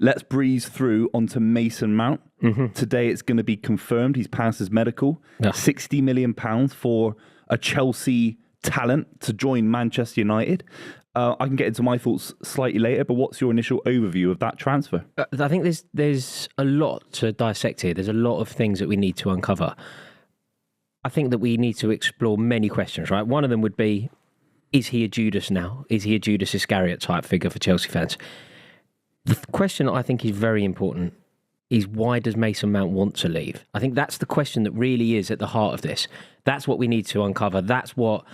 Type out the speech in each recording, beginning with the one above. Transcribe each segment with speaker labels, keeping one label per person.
Speaker 1: Let's breeze through onto Mason Mount. Today it's going to be confirmed. He's passed his medical.
Speaker 2: Yeah.
Speaker 1: £60 million for a Chelsea talent to join Manchester United. I can get into my thoughts slightly later, but what's your initial overview of that transfer?
Speaker 2: I think there's a lot to dissect here. There's a lot of things that we need to uncover. I think that we need to explore many questions, right? One of them would be, is he a Judas now? Is he a Judas Iscariot type figure for Chelsea fans? The question that I think is very important is, why does Mason Mount want to leave? I think that's the question that really is at the heart of this. That's what we need to uncover. That's what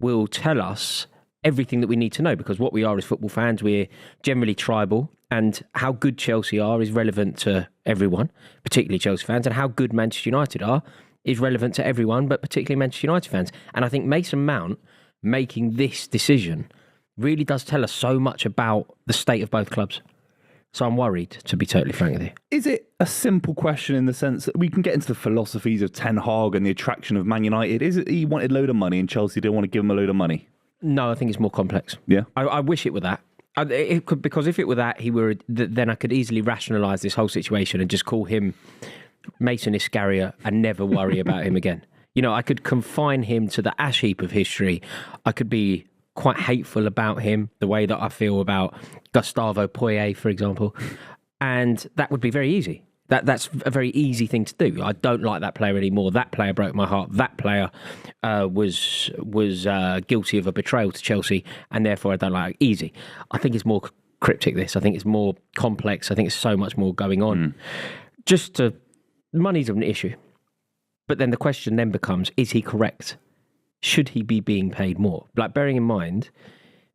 Speaker 2: will tell us everything that we need to know, because what we are as football fans, we're generally tribal, and how good Chelsea are is relevant to everyone, particularly Chelsea fans, and how good Manchester United are is relevant to everyone, but particularly Manchester United fans. And I think Mason Mount making this decision really does tell us so much about the state of both clubs. So I'm worried, to be totally frank with you.
Speaker 1: Is it a simple question in the sense that we can get into the philosophies of Ten Hag and the attraction of Man United? Is it he wanted a load of money and Chelsea didn't want to give him a load of money?
Speaker 2: No, I think it's more complex.
Speaker 1: Yeah.
Speaker 2: I wish it were that. Because if it were that, then I could easily rationalise this whole situation and just call him Mason Iscariot and never worry about him again. You know, I could confine him to the ash heap of history. I could be quite hateful about him, the way that I feel about Gustavo Poyet, for example. And that would be very easy. That's a very easy thing to do. I don't like that player anymore. That player broke my heart. That player was guilty of a betrayal to Chelsea, and therefore I don't like it. Easy. I think it's more cryptic, this. I think it's more complex. I think it's so much more going on. Money's an issue. But then the question then becomes, is he correct? Should he be being paid more? Like, bearing in mind,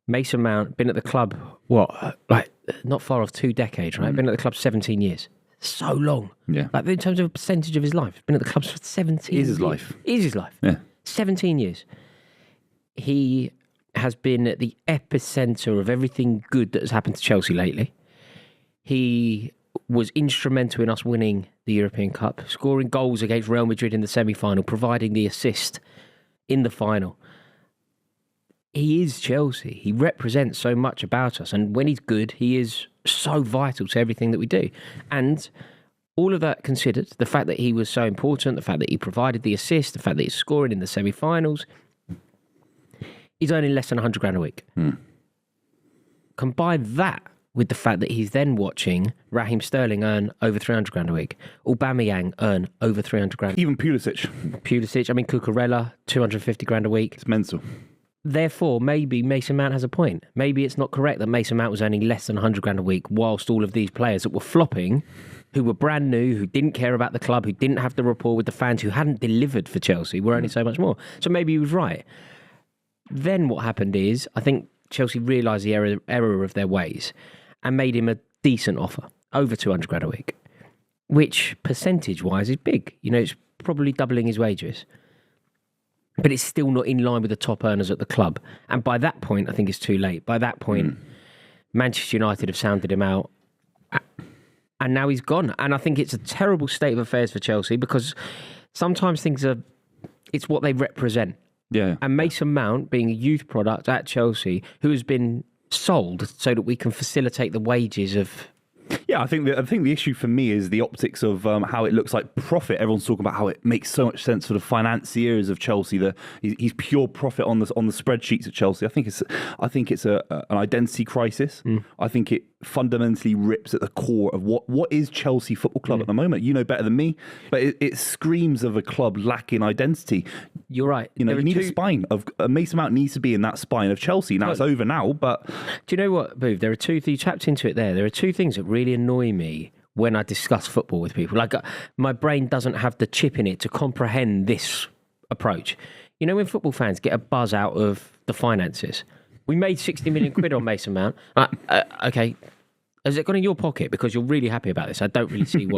Speaker 2: Mason Mount, been at the club, not far off 2 decades, right? Been at the club 17 years. So long.
Speaker 1: Yeah.
Speaker 2: Like, in terms of a percentage of his life, been at the club for 17 years.
Speaker 1: Is his life.
Speaker 2: Is his life.
Speaker 1: Yeah.
Speaker 2: 17 years. He has been at the epicenter of everything good that has happened to Chelsea lately. He was instrumental in us winning the European Cup, scoring goals against Real Madrid in the semi-final, providing the assist in the final. He is Chelsea. He represents so much about us. And when he's good, he is so vital to everything that we do. And all of that considered, the fact that he was so important, the fact that he provided the assist, the fact that he's scoring in the semi-finals, he's earning less than 100 grand a week. Combine that with the fact that he's then watching Raheem Sterling earn over 300 grand a week, Aubameyang earn over 300 grand.
Speaker 1: Even Pulisic.
Speaker 2: Cucurella, 250 grand a week.
Speaker 1: It's mental.
Speaker 2: Therefore, maybe Mason Mount has a point. Maybe it's not correct that Mason Mount was earning less than 100 grand a week, whilst all of these players that were flopping, who were brand new, who didn't care about the club, who didn't have the rapport with the fans, who hadn't delivered for Chelsea, were earning so much more. So maybe he was right. Then what happened is, I think Chelsea realised the error of their ways and made him a decent offer, over 200 grand a week, which percentage-wise is big. You know, it's probably doubling his wages. But it's still not in line with the top earners at the club. And by that point, I think it's too late. By that point, Manchester United have sounded him out. And now he's gone. And I think it's a terrible state of affairs for Chelsea, because sometimes it's what they represent.
Speaker 1: Yeah.
Speaker 2: And Mason Mount, being a youth product at Chelsea, who has been sold so that we can facilitate the wages of...
Speaker 1: Yeah, I think the issue for me is the optics of how it looks like profit. Everyone's talking about how it makes so much sense for the financiers of Chelsea. He's pure profit on the spreadsheets of Chelsea. I think it's an identity crisis. I think it fundamentally rips at the core of what is Chelsea Football Club at the moment. You know better than me, but it screams of a club lacking identity.
Speaker 2: You're right.
Speaker 1: You know, you need a spine of Mason Mount needs to be in that spine of Chelsea. Now it's over now, but
Speaker 2: do you know what, Booth? There are two things. You tapped into it there. There are two things that really annoy me when I discuss football with people. Like, my brain doesn't have the chip in it to comprehend this approach. You know, when football fans get a buzz out of the finances, we made 60 million quid on Mason Mount. Okay, has it gone in your pocket because you're really happy about this? I don't really see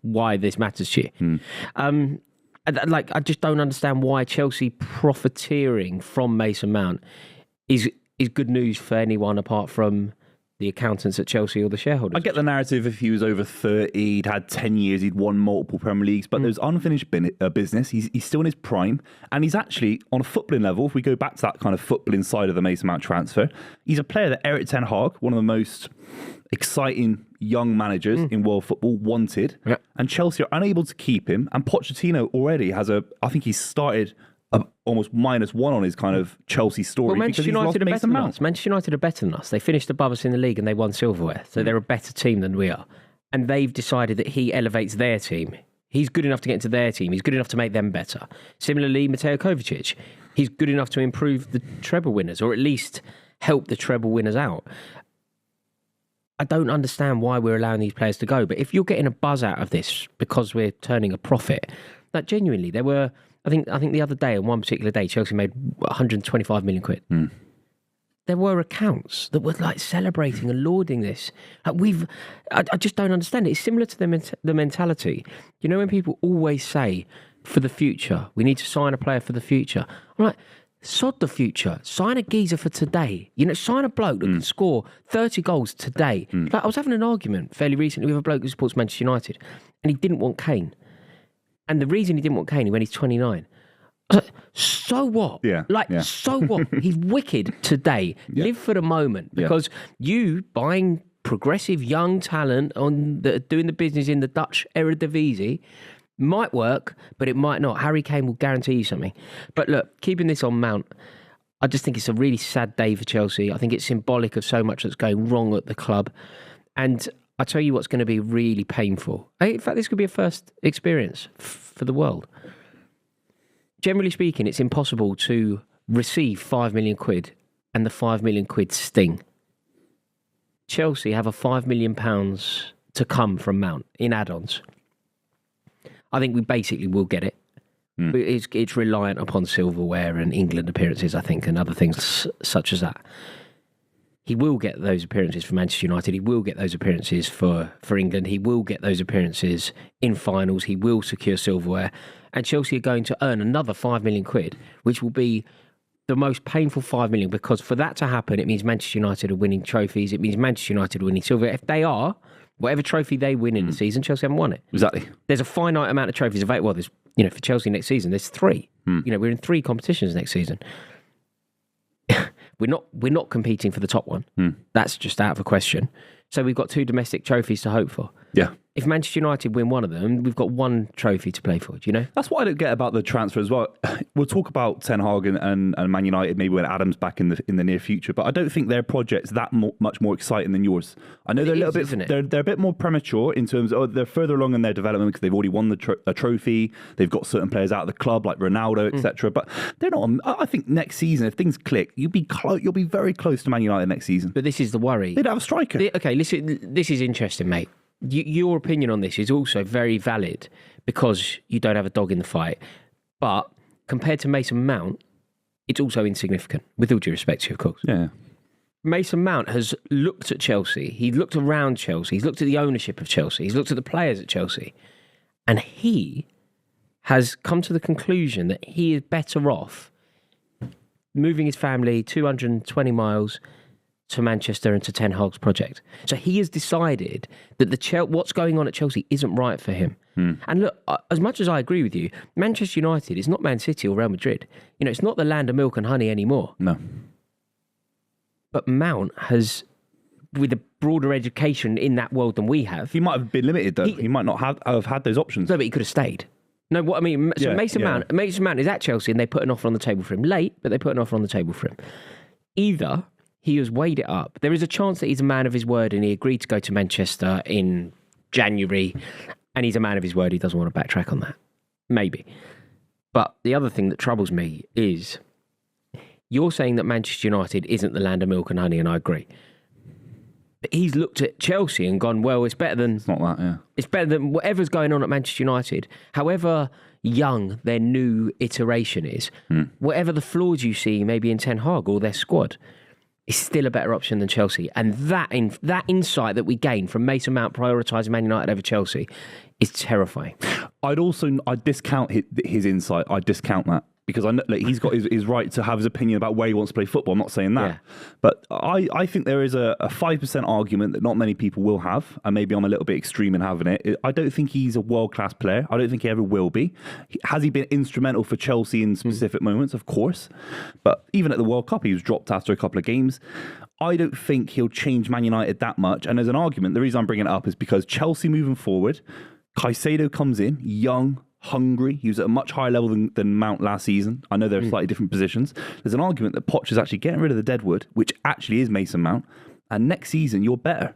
Speaker 2: why this matters to you. I just don't understand why Chelsea profiteering from Mason Mount is good news for anyone apart from the accountants at Chelsea or the shareholders.
Speaker 1: I get the narrative if he was over 30, he'd had 10 years, he'd won multiple Premier Leagues, but there's unfinished business. He's still in his prime, and he's actually, on a footballing level, if we go back to that kind of footballing side of the Mason Mount transfer, he's a player that Eric Ten Hag, one of the most exciting young managers in world football wanted, and Chelsea are unable to keep him. And Pochettino already has I think he's started almost -1 on his kind of Chelsea story.
Speaker 2: Well, Manchester United are better than us. Manchester United are better than us. They finished above us in the league and they won silverware. So they're a better team than we are. And they've decided that he elevates their team. He's good enough to get into their team. He's good enough to make them better. Similarly, Mateo Kovacic, he's good enough to improve the treble winners, or at least help the treble winners out. I don't understand why we're allowing these players to go. But if you're getting a buzz out of this because we're turning a profit, like genuinely, there were, I think the other day, on one particular day, Chelsea made 125 million quid. There were accounts that were like celebrating and lauding this. Like I just don't understand it. It's similar to the mentality. You know, when people always say, for the future, we need to sign a player for the future. I'm like, sod the future. Sign a geezer for today. You know, sign a bloke that can score 30 goals today. Like, I was having an argument fairly recently with a bloke who supports Manchester United, and he didn't want Kane. And the reason he didn't want Kane is when he's 29. I was like, so what? So what? He's wicked today. Live for the moment. Because you buying progressive young talent doing the business in the Dutch Eredivisie might work, but it might not. Harry Kane will guarantee you something. But look, keeping this on Mount, I just think it's a really sad day for Chelsea. I think it's symbolic of so much that's going wrong at the club. And I tell you what's going to be really painful. In fact, this could be a first experience for the world. Generally speaking, it's impossible to receive 5 million quid and the 5 million quid sting. Chelsea have a £5 million to come from Mount in add-ons. I think we basically will get it. It's reliant upon silverware and England appearances, I think, and other things such as that. He will get those appearances for Manchester United. He will get those appearances for England. He will get those appearances in finals. He will secure silverware. And Chelsea are going to earn another 5 million quid, which will be the most painful 5 million, because for that to happen, it means Manchester United are winning trophies. It means Manchester United are winning silverware. If they are, whatever trophy they win in the season, Chelsea haven't won it.
Speaker 1: Exactly.
Speaker 2: There's a finite amount of trophies available. Well, there's, for Chelsea next season, there's 3. We're in 3 competitions next season. We're not competing for the top one. That's just out of the question. So we've got 2 domestic trophies to hope for.
Speaker 1: Yeah.
Speaker 2: If Manchester United win one of them, we've got 1 trophy to play for. Do you know?
Speaker 1: That's what I don't get about the transfer as well. We'll talk about Ten Hag and Man United maybe when Adam's back in the near future, but I don't think their project's that much more exciting than yours. I know they're a little bit, isn't it? They're a bit more premature in terms of they're further along in their development because they've already won a trophy. They've got certain players out of the club like Ronaldo, etc. But they're not. I think next season, if things click, you'll be very close to Man United next season.
Speaker 2: But this is the worry.
Speaker 1: They'd have a striker.
Speaker 2: Okay, listen. This is interesting, mate. Your opinion on this is also very valid because you don't have a dog in the fight. But compared to Mason Mount, it's also insignificant, with all due respect to you, of course.
Speaker 1: Yeah.
Speaker 2: Mason Mount has looked at Chelsea. He's looked around Chelsea. He's looked at the ownership of Chelsea. He's looked at the players at Chelsea. And he has come to the conclusion that he is better off moving his family 220 miles to Manchester and to Ten Hag's project. So he has decided that what's going on at Chelsea isn't right for him. And look, as much as I agree with you, Manchester United is not Man City or Real Madrid. It's not the land of milk and honey anymore.
Speaker 1: No.
Speaker 2: But Mount has, with a broader education in that world than we have...
Speaker 1: He might have been limited, though. He might not have had those options.
Speaker 2: No, but he could have stayed. No, what I mean... So Mason Mount is at Chelsea and they put an offer on the table for him. Late, but they put an offer on the table for him. Either... he has weighed it up. There is a chance that he's a man of his word and he agreed to go to Manchester in January and he's a man of his word. He doesn't want to backtrack on that. Maybe. But the other thing that troubles me is you're saying that Manchester United isn't the land of milk and honey, and I agree. But he's looked at Chelsea and gone, well, it's better than...
Speaker 1: It's not that, yeah.
Speaker 2: It's better than whatever's going on at Manchester United. However young their new iteration is, whatever the flaws you see maybe in Ten Hag or their squad... is still a better option than Chelsea. And that insight that we gain from Mason Mount prioritising Man United over Chelsea is terrifying.
Speaker 1: I'd discount his insight. I'd discount that. because I know like, he's got his right to have his opinion about where he wants to play football. I'm not saying that.
Speaker 2: Yeah.
Speaker 1: But I think there is a 5% argument that not many people will have, and maybe I'm a little bit extreme in having it. I don't think he's a world-class player. I don't think he ever will be. Has he been instrumental for Chelsea in specific moments? Of course. But even at the World Cup, he was dropped after a couple of games. I don't think he'll change Man United that much. And there's an argument. The reason I'm bringing it up is because Chelsea moving forward, Caicedo comes in, young, hungry. He was at a much higher level than Mount last season. I know they're slightly different positions. There's an argument that Poch is actually getting rid of the deadwood, which actually is Mason Mount. And next season, you're better.